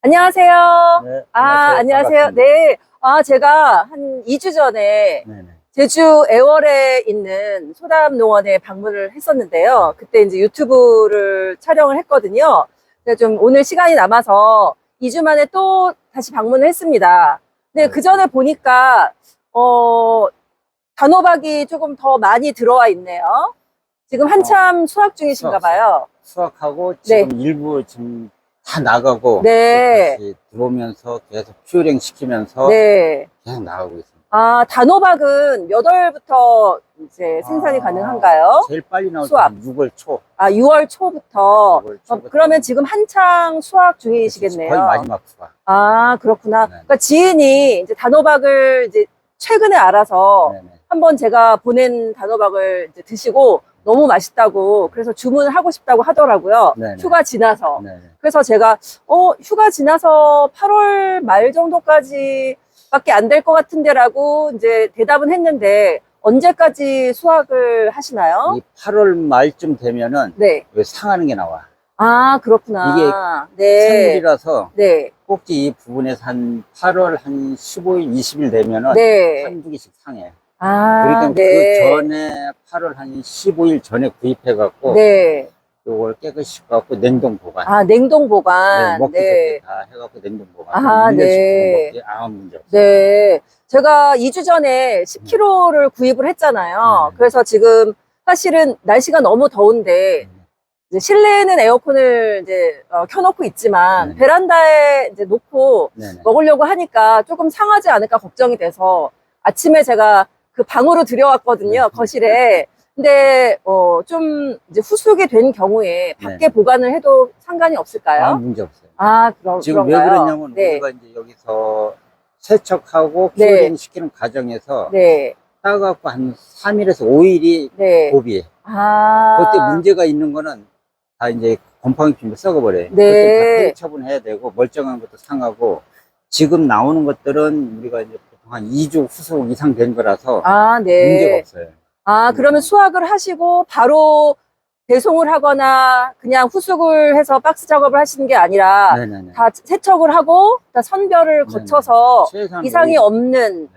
안녕하세요. 네, 안녕하세요. 반갑습니다. 네. 제가 한 2주 전에 네네. 제주 애월에 있는 소담농원에 방문을 했었는데요. 그때 이제 유튜브를 촬영을 했거든요. 그래서 좀 오늘 시간이 남아서 2주 만에 또 다시 방문을 했습니다. 근데 그 전에 보니까, 단호박이 조금 더 많이 들어와 있네요. 지금 한참 수확 중이신가 봐요. 수확하고 네. 지금 일부 지금 다 나가고 네. 다시 들어오면서 계속 큐어링 시키면서 네. 계속 나가고 있습니다. 단호박은 몇 월부터 이제 생산이 가능한가요? 제일 빨리 나올 수확. 때는 6월 초. 6월 초부터. 6월 초부터. 그러면 지금 한창 수확 중이시겠네요. 거의 마지막 수확. 그렇구나. 네. 그러니까 지인이 이제 단호박을 이제 최근에 알아서 네네. 한번 제가 보낸 단호박을 이제 드시고 너무 맛있다고 그래서 주문을 하고 싶다고 하더라고요. 네네. 휴가 지나서. 네네. 그래서 제가 휴가 지나서 8월 말 정도까지 밖에 안 될 것 같은데라고 이제 대답은 했는데 언제까지 수확을 하시나요? 이 8월 말쯤 되면은 네. 왜 상하는 게 나와. 그렇구나. 네. 생물이라서 네. 꼭지 이 부분에서 한 8월 한 15일, 20일 되면은 네. 한두 개씩 상해. 그러니까 네. 그 전에 8월 한 15일 전에 구입해갖고 네. 요걸 깨끗이 씻어갖고 냉동 보관. 냉동 보관. 네, 먹기 네. 좋게 다 해갖고 냉동 보관. 네. 먹기 아무 문제 없어요. 네. 제가 2주 전에 10kg를 구입을 했잖아요. 그래서 지금 사실은 날씨가 너무 더운데 이제 실내에는 에어컨을 이제 켜놓고 있지만 베란다에 이제 놓고 네네. 먹으려고 하니까 조금 상하지 않을까 걱정이 돼서 아침에 제가 그 방으로 들여왔거든요, 거실에. 근데 좀 이제 후숙이 된 경우에 밖에 보관을 해도 상관이 없을까요? 문제 없어요. 지금 그런가요? 왜 그러냐면 네. 우리가 이제 여기서 세척하고 네. 큐어링 시키는 과정에서 네. 따갖고 한 3일에서 5일이 네. 고비에. 그때 문제가 있는 거는 다 이제 곰팡이 피면 썩어버려요. 네. 그때 다 폐기 처분해야 되고 멀쩡한 것도 상하고 지금 나오는 것들은 우리가 이제 보통 한 2주 후속 이상 된 거라서 네. 문제가 없어요. 그러면 수확을 하시고 바로 배송을 하거나 그냥 후숙을 해서 박스 작업을 하시는 게 아니라 네네네. 다 세척을 하고 다 선별을 거쳐서 최소한 이상이 5일. 없는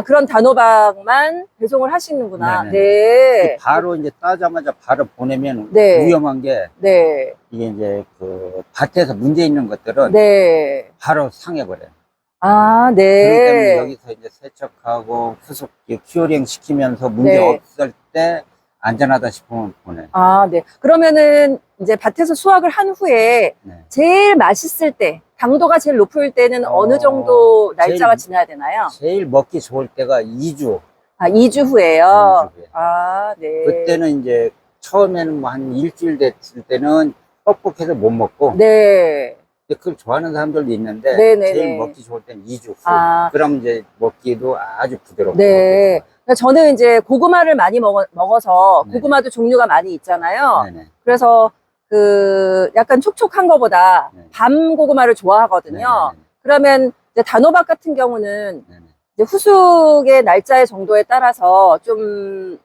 그런 단호박만 배송을 하시는구나. 네네네. 네. 바로 이제 따자마자 바로 보내면 네. 위험한 게 네. 이게 이제 그 밭에서 문제 있는 것들은 네. 바로 상해버려요. 네. 그렇기 때문에 여기서 이제 세척하고 후숙 큐어링 시키면서 문제 네. 없을 때 안전하다 싶으면 보내. 네. 그러면은 이제 밭에서 수확을 한 후에 네. 제일 맛있을 때, 당도가 제일 높을 때는 어느 정도 날짜가 지나야 되나요? 제일 먹기 좋을 때가 2주. 2주 후에요. 2주 후에. 네. 그때는 이제 처음에는 뭐 한 일주일 됐을 때는 뻑뻑해서 못 먹고. 네. 근데 그걸 좋아하는 사람들도 있는데 네네네. 제일 먹기 좋을 때는 2주 후. 그럼 이제 먹기도 아주 부드럽고. 네. 저는 이제 고구마를 많이 먹어서 네네. 고구마도 종류가 많이 있잖아요. 네네. 그래서 약간 촉촉한 거보다 네. 밤 고구마를 좋아하거든요. 네네. 그러면 이제 단호박 같은 경우는 네네. 이제 후숙의 날짜의 정도에 따라서 좀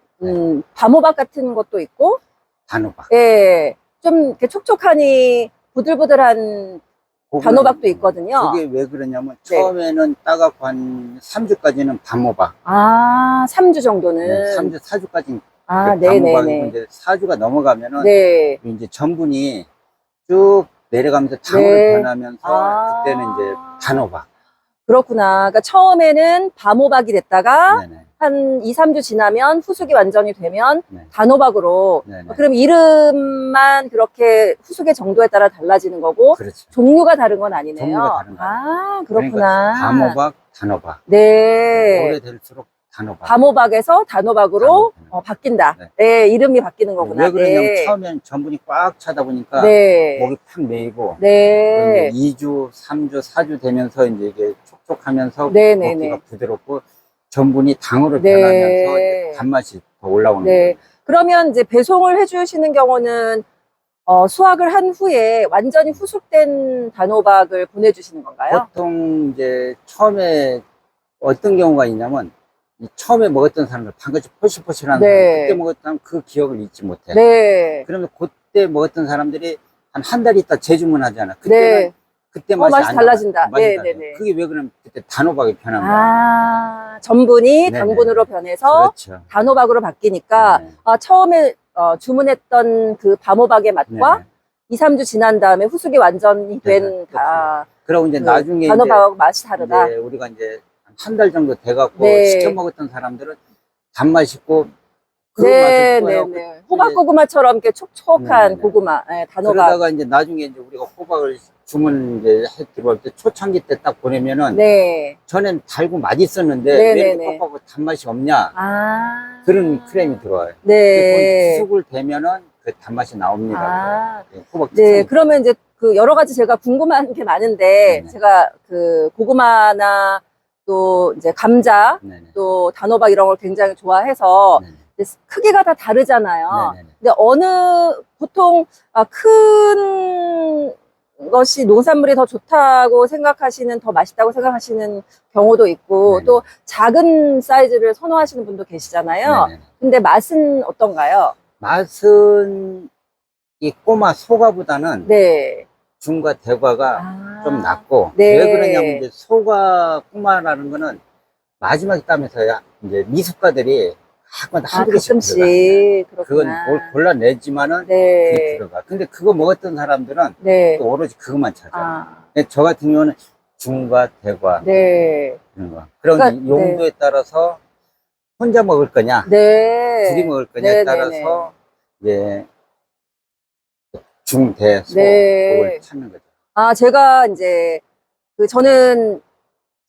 밤호박 같은 것도 있고, 단호박. 예, 좀 이렇게 촉촉하니 부들부들한 단호박도 있거든요. 그게 왜 그러냐면 처음에는 따갖고 한 3주까지는 밤호박. 3주 정도는. 3주, 4주까지는 네네네. 밤호박이고 이제 4주가 넘어가면은 네. 이제 전분이 쭉 내려가면서 당으로 변하면서 그때는 이제 단호박. 그렇구나. 그러니까 처음에는 밤호박이 됐다가 네네. 한 2, 3주 지나면 후숙이 완전히 되면 네. 단호박으로. 네네. 그럼 이름만 그렇게 후숙의 정도에 따라 달라지는 거고 그렇죠. 종류가 다른 건 아니네요. 종류가 다른 거예요. 그렇구나. 그러니까 밤호박, 단호박. 네. 오래될수록 단호박. 밤호박에서 단호박으로 단호박. 바뀐다. 네. 네, 이름이 바뀌는 거구나. 왜 그러냐면 네. 처음엔 전분이 꽉 차다 보니까 네. 목이 팍 메이고 네. 2주, 3주, 4주 되면서 이제 이게 촉촉하면서 네네네. 먹기가 부드럽고 전분이 당으로 네. 변하면서 이제 단맛이 더 올라오는 네. 거예요. 그러면 이제 배송을 해주시는 경우는 수확을 한 후에 완전히 후숙된 단호박을 보내주시는 건가요? 보통 이제 처음에 어떤 경우가 있냐면 이 처음에 먹었던 사람들 반같이 포실포실한 네. 사람 그때 먹었던 그 기억을 잊지 못해. 네. 그러면 그때 먹었던 사람들이 한 달 있다 재주문하잖아. 그때는 네. 그때 맛이 맛이 안 달라진다. 나와요. 맛이 네네네. 달라요. 그게 왜 그러면 그때 단호박이 변한 거예요. 아, 전분이 네네. 당분으로 변해서 그렇죠. 단호박으로 바뀌니까 네네. 처음에 주문했던 그 밤호박의 맛과 네네. 2, 3주 지난 다음에 후숙이 완전히 된 네네. 그 그러고 이제 나중에 단호박 맛이 다르다. 이제 우리가 이제 한 달 정도 돼갖고 네. 시켜 먹었던 사람들은 단맛 있고 그 네, 맛을 네, 좋아하고 네. 호박 이제 고구마처럼 이렇게 촉촉한 네네네. 고구마, 네, 단호박. 그러다가 이제 나중에 이제 우리가 호박을 주문 이제 해 들어올 때 초창기 때 딱 보내면은 네. 전엔 달고 맛있었는데 왜 네네네. 이렇게 호박하고 단맛이 없냐 아. 그런 크레임이 들어와요. 네. 후숙을 대면은 그 단맛이 나옵니다. 아. 호박 네, 특성이. 그러면 이제 그 여러 가지 제가 궁금한 게 많은데, 네네. 제가 그 고구마나 또 이제 감자, 네네. 또 단호박 이런 걸 굉장히 좋아해서, 네네. 이제 크기가 다 다르잖아요. 네네네. 근데 보통 큰 것이 농산물이 더 좋다고 생각하시는, 더 맛있다고 생각하시는 경우도 있고, 네네. 또 작은 사이즈를 선호하시는 분도 계시잖아요. 네네. 근데 맛은 어떤가요? 맛은 이 꼬마 소가보다는 네. 중과 대과가 아, 좀 낫고 네. 왜 그러냐면 이제 소가 꼬마라는 거는 마지막에 따면서야 이제 미숫가들이 가끔 한 그릇씩 가끔씩. 들어가. 그건 그렇구나. 뭘 골라내지만은 그게 네. 들어가. 근데 그거 먹었던 사람들은 네. 또 오로지 그것만 찾아요. 아, 근데 저 같은 경우는 중과 대과 네. 그런 거. 그런 그러니까, 용도에 따라서 혼자 먹을 거냐, 네. 둘이 먹을 거냐에 네, 네, 따라서 이제 중, 대, 소 네. 그걸 찾는 거죠. 제가 이제, 저는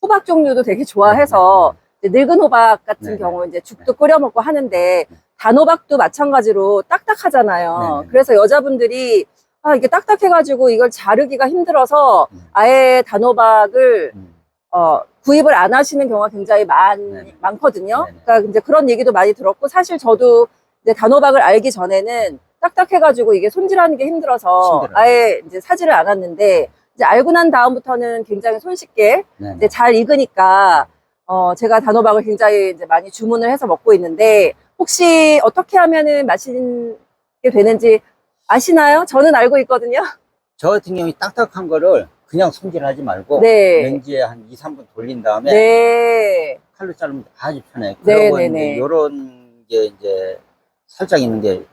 호박 종류도 되게 좋아해서, 이제 늙은 호박 같은 네네. 경우 이제 죽도 끓여 먹고 하는데, 단호박도 마찬가지로 딱딱하잖아요. 네네. 그래서 여자분들이, 이게 딱딱해가지고 이걸 자르기가 힘들어서, 아예 단호박을 구입을 안 하시는 경우가 굉장히 네네. 많거든요. 네네. 그러니까 이제 그런 얘기도 많이 들었고, 사실 저도 이제 단호박을 알기 전에는 딱딱해가지고 이게 손질하는 게 힘들어서 힘들어요. 아예 이제 사지를 않았는데, 이제 알고 난 다음부터는 굉장히 손쉽게 네네. 이제 잘 익으니까, 제가 단호박을 굉장히 이제 많이 주문을 해서 먹고 있는데, 혹시 어떻게 하면은 맛있게 되는지 아시나요? 저는 알고 있거든요. 저 같은 경우에 딱딱한 거를 그냥 손질하지 말고 네. 렌즈에 한 2, 3분 돌린 다음에 네. 칼로 자르면 아주 편해요. 네, 그러고 네, 이제 네. 요런 게 이제 살짝 있는 게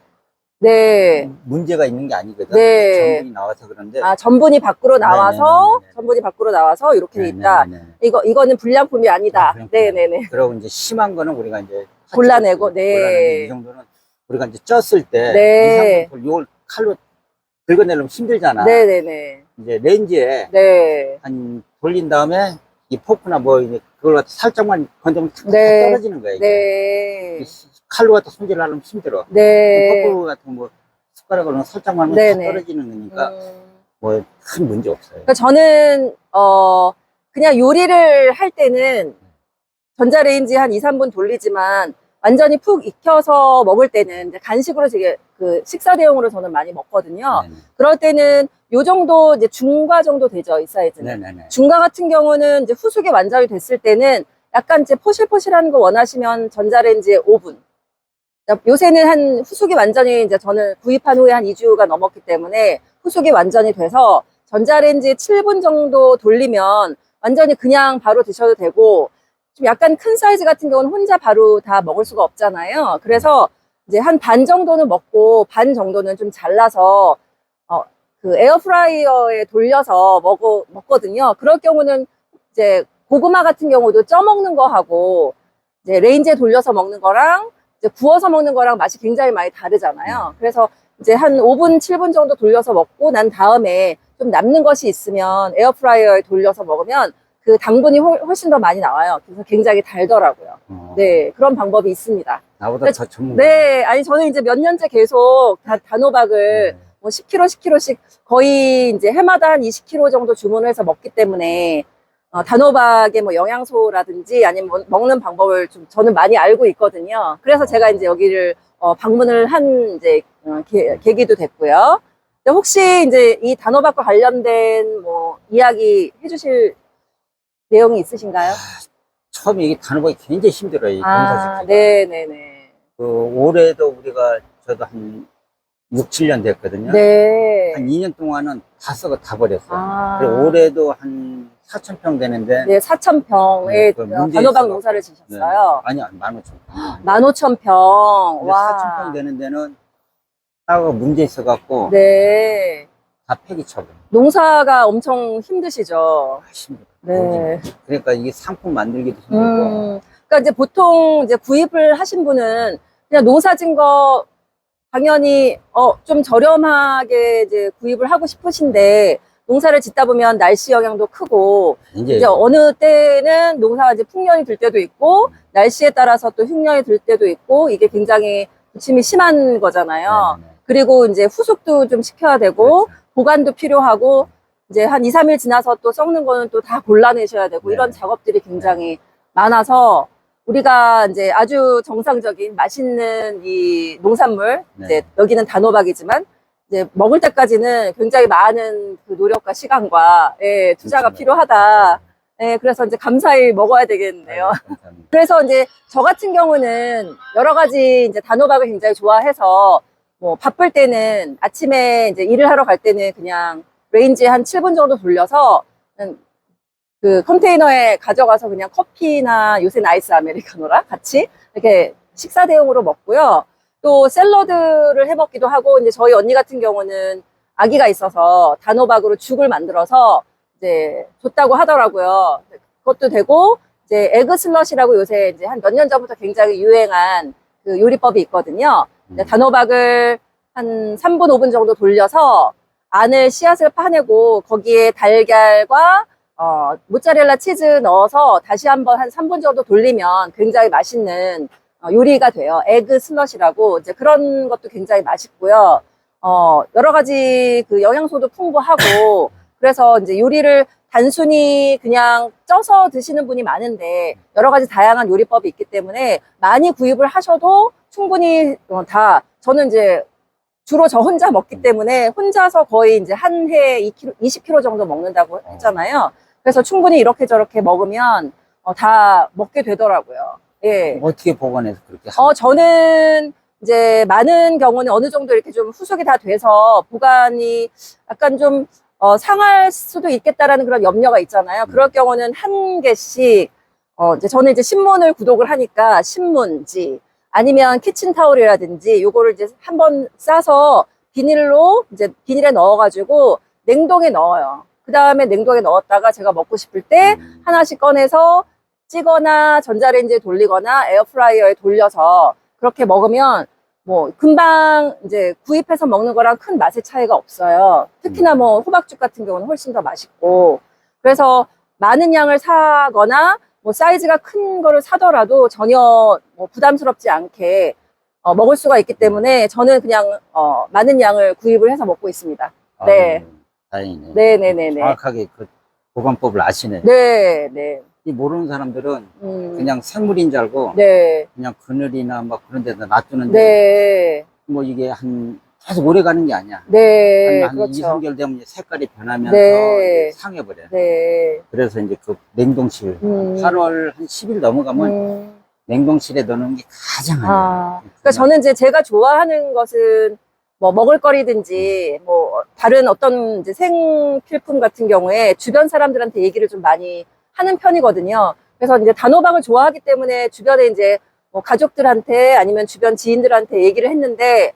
네. 문제가 있는 게 아니거든. 네. 전분이 나와서 그런데. 전분이 밖으로 나와서, 네네네네네. 전분이 밖으로 나와서 이렇게 돼 있다. 네네네네. 이거는 불량품이 아니다. 그냥 네네네. 그러고 이제 심한 거는 우리가 이제 골라내고, 네. 골라내는데 이 정도는 우리가 이제 쪘을 때 네. 2, 3분 이걸 칼로 긁어내려면 힘들잖아. 네네네. 이제 렌즈에 네. 한 돌린 다음에 이 포크나 뭐 이제 그걸 갖다 살짝만 건드면 탁 네. 떨어지는 거야 이게. 네. 칼로 갖다 손질하려면 힘들어. 네. 포크 같은 뭐 숟가락으로 살짝만 하면 네네. 다 떨어지는 거니까 음. 뭐 큰 문제 없어요. 그러니까 저는, 그냥 요리를 할 때는 전자레인지 한 2, 3분 돌리지만 완전히 푹 익혀서 먹을 때는 이제 간식으로 되게 식사 대용으로 저는 많이 먹거든요. 네네. 그럴 때는 요 정도 이제 중과 정도 되죠, 이 사이즈는. 네네네. 중과 같은 경우는 이제 후숙이 완전히 됐을 때는 약간 이제 포실포실한 거 원하시면 전자레인지에 5분. 요새는 한 후숙이 완전히 이제 저는 구입한 후에 한 2주가 넘었기 때문에 후숙이 완전히 돼서 전자레인지에 7분 정도 돌리면 완전히 그냥 바로 드셔도 되고, 좀 약간 큰 사이즈 같은 경우는 혼자 바로 다 먹을 수가 없잖아요. 그래서 이제 한 반 정도는 먹고 반 정도는 좀 잘라서 에어프라이어에 돌려서 먹거든요. 그럴 경우는 이제 고구마 같은 경우도 쪄 먹는 거 하고 이제 레인지에 돌려서 먹는 거랑 이제 구워서 먹는 거랑 맛이 굉장히 많이 다르잖아요. 그래서 이제 한 5분, 7분 정도 돌려서 먹고 난 다음에 좀 남는 것이 있으면 에어프라이어에 돌려서 먹으면 그 당분이 훨씬 더 많이 나와요. 그래서 굉장히 달더라고요. 네, 그런 방법이 있습니다. 나보다 더 전문가. 네, 아니 저는 이제 몇 년째 계속 단호박을 뭐 10kg, 10kg씩 거의 이제 해마다 한 20kg 정도 주문을 해서 먹기 때문에 단호박의 뭐 영양소라든지 아니면 먹는 방법을 좀 저는 많이 알고 있거든요. 그래서 제가 이제 여기를 방문을 한 이제 계기도 됐고요. 근데 혹시 이제 이 단호박과 관련된 뭐 이야기 해주실 내용이 있으신가요? 처음에 이게 단호박이 굉장히 힘들어요. 이 농사 짓기가. 네네네. 올해도 우리가 저도 한 6, 7년 됐거든요. 네. 한 2년 동안은 다 썩어 다 버렸어요. 아. 그리고 올해도 한 4,000평 되는데. 네, 4,000평의 그 문제 단호박 있어갖고. 농사를 네. 지셨어요. 아니요, 15,000평. 15,000평. 근데 와. 4,000평 되는 데는 따가 문제 있어갖고. 네. 다 폐기 처분. 농사가 엄청 힘드시죠? 힘들어요. 네. 그러니까 이게 상품 만들기도 힘들고. 그러니까 이제 보통 이제 구입을 하신 분은 그냥 농사 진 거 당연히 좀 저렴하게 이제 구입을 하고 싶으신데 농사를 짓다 보면 날씨 영향도 크고 이제 어느 때는 농사가 이제 풍년이 들 때도 있고 날씨에 따라서 또 흉년이 들 때도 있고 이게 굉장히 부침이 심한 거잖아요. 네, 네. 그리고 이제 후숙도 좀 시켜야 되고 그렇죠. 보관도 필요하고 이제 한 2, 3일 지나서 또 썩는 거는 또 다 골라내셔야 되고 네. 이런 작업들이 굉장히 많아서 우리가 이제 아주 정상적인 맛있는 이 농산물 네. 이제 여기는 단호박이지만 이제 먹을 때까지는 굉장히 많은 그 노력과 시간과 예, 투자가 그렇죠. 필요하다. 예, 그래서 이제 감사히 먹어야 되겠네요. 감사합니다. 그래서 이제 저 같은 경우는 여러 가지 이제 단호박을 굉장히 좋아해서 뭐 바쁠 때는 아침에 이제 일을 하러 갈 때는 그냥 레인지에 한 7분 정도 돌려서 그 컨테이너에 가져가서 그냥 커피나 요새는 아이스 아메리카노랑 같이 이렇게 식사 대용으로 먹고요. 또 샐러드를 해 먹기도 하고 이제 저희 언니 같은 경우는 아기가 있어서 단호박으로 죽을 만들어서 이제 줬다고 하더라고요. 그것도 되고 이제 에그 슬러시라고 요새 이제 한 몇 년 전부터 굉장히 유행한 그 요리법이 있거든요. 단호박을 한 3분, 5분 정도 돌려서 안을 씨앗을 파내고 거기에 달걀과 모짜렐라 치즈 넣어서 다시 한번 한 3분 정도 돌리면 굉장히 맛있는 요리가 돼요. 에그 슬러시라고 이제 그런 것도 굉장히 맛있고요. 여러 가지 그 영양소도 풍부하고 그래서 이제 요리를 단순히 그냥 쪄서 드시는 분이 많은데 여러 가지 다양한 요리법이 있기 때문에 많이 구입을 하셔도 충분히 다 저는 이제 주로 저 혼자 먹기 때문에 혼자서 거의 이제 한 해에 20kg 정도 먹는다고 했잖아요. 그래서 충분히 이렇게 저렇게 먹으면 다 먹게 되더라고요. 예. 어떻게 보관해서 그렇게 저는 이제 많은 경우는 어느 정도 이렇게 좀 후숙이 다 돼서 보관이 약간 좀 상할 수도 있겠다라는 그런 염려가 있잖아요. 그럴 경우는 한 개씩 이제 저는 이제 신문을 구독을 하니까 신문지 아니면 키친타올이라든지 요거를 이제 한번 싸서 비닐로 이제 비닐에 넣어가지고 냉동에 넣어요. 그 다음에 냉동에 넣었다가 제가 먹고 싶을 때 하나씩 꺼내서 찌거나 전자레인지에 돌리거나 에어프라이어에 돌려서 그렇게 먹으면 뭐 금방 이제 구입해서 먹는 거랑 큰 맛의 차이가 없어요. 특히나 뭐 호박죽 같은 경우는 훨씬 더 맛있고 그래서 많은 양을 사거나 뭐 사이즈가 큰 거를 사더라도 전혀 뭐 부담스럽지 않게 먹을 수가 있기 때문에 저는 그냥 많은 양을 구입을 해서 먹고 있습니다. 네. 다행이네요. 네네네네. 정확하게 그 보관법을 아시네. 네, 네. 이 모르는 사람들은 그냥 생물인 줄 알고 네. 그냥 그늘이나 막 그런 데다 놔두는데 네. 뭐 이게 계속 오래 가는 게 아니야. 네. 한 그렇죠. 2, 3개월 되면 이제 색깔이 변하면서 네. 이제 상해버려요. 네. 그래서 이제 그 냉동실 8월 한 10일 넘어가면 냉동실에 넣는 게 가장 안해요. 그러니까 저는 이제 제가 좋아하는 것은 뭐 먹을거리든지 뭐 다른 어떤 이제 생필품 같은 경우에 주변 사람들한테 얘기를 좀 많이 하는 편이거든요. 그래서 이제 단호박을 좋아하기 때문에 주변에 이제 뭐 가족들한테 아니면 주변 지인들한테 얘기를 했는데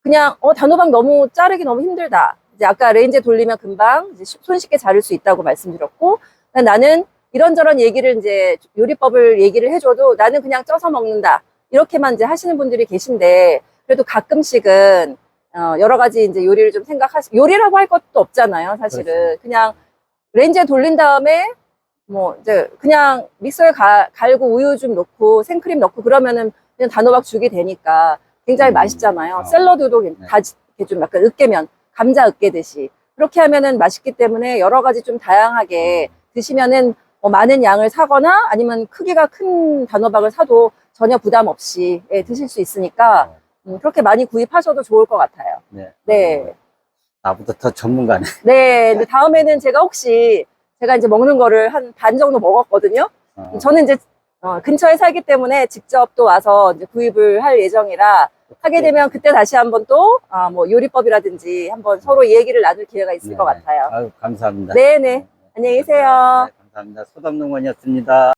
그냥 단호박 너무 자르기 너무 힘들다. 이제 아까 레인지에 돌리면 금방 이제 손쉽게 자를 수 있다고 말씀드렸고 나는 이런저런 얘기를 이제 요리법을 얘기를 해줘도 나는 그냥 쪄서 먹는다. 이렇게만 이제 하시는 분들이 계신데 그래도 가끔씩은 여러 가지 이제 요리를 좀 요리라고 할 것도 없잖아요, 사실은. 그렇죠. 그냥 레인지에 돌린 다음에 뭐 이제 그냥 믹서에 갈고 우유 좀 넣고 생크림 넣고 그러면은 그냥 단호박 죽이 되니까 굉장히 맛있잖아요. 샐러드도 다 이렇게 좀 약간 으깨면 감자 으깨듯이 그렇게 하면은 맛있기 때문에 여러 가지 좀 다양하게 드시면은 많은 양을 사거나 아니면 크기가 큰 단호박을 사도 전혀 부담 없이 드실 수 있으니까 그렇게 많이 구입하셔도 좋을 것 같아요. 네. 네. 나보다 더 전문가네. 네. 근데 다음에는 제가 이제 먹는 거를 한 반 정도 먹었거든요. 저는 이제 근처에 살기 때문에 직접 또 와서 이제 구입을 할 예정이라 하게 되면 그때 다시 한번 또, 뭐 요리법이라든지 한번 서로 얘기를 나눌 기회가 있을 네. 것 같아요. 아유, 감사합니다. 네네. 안녕히 계세요. 네, 감사합니다. 소담농원이었습니다.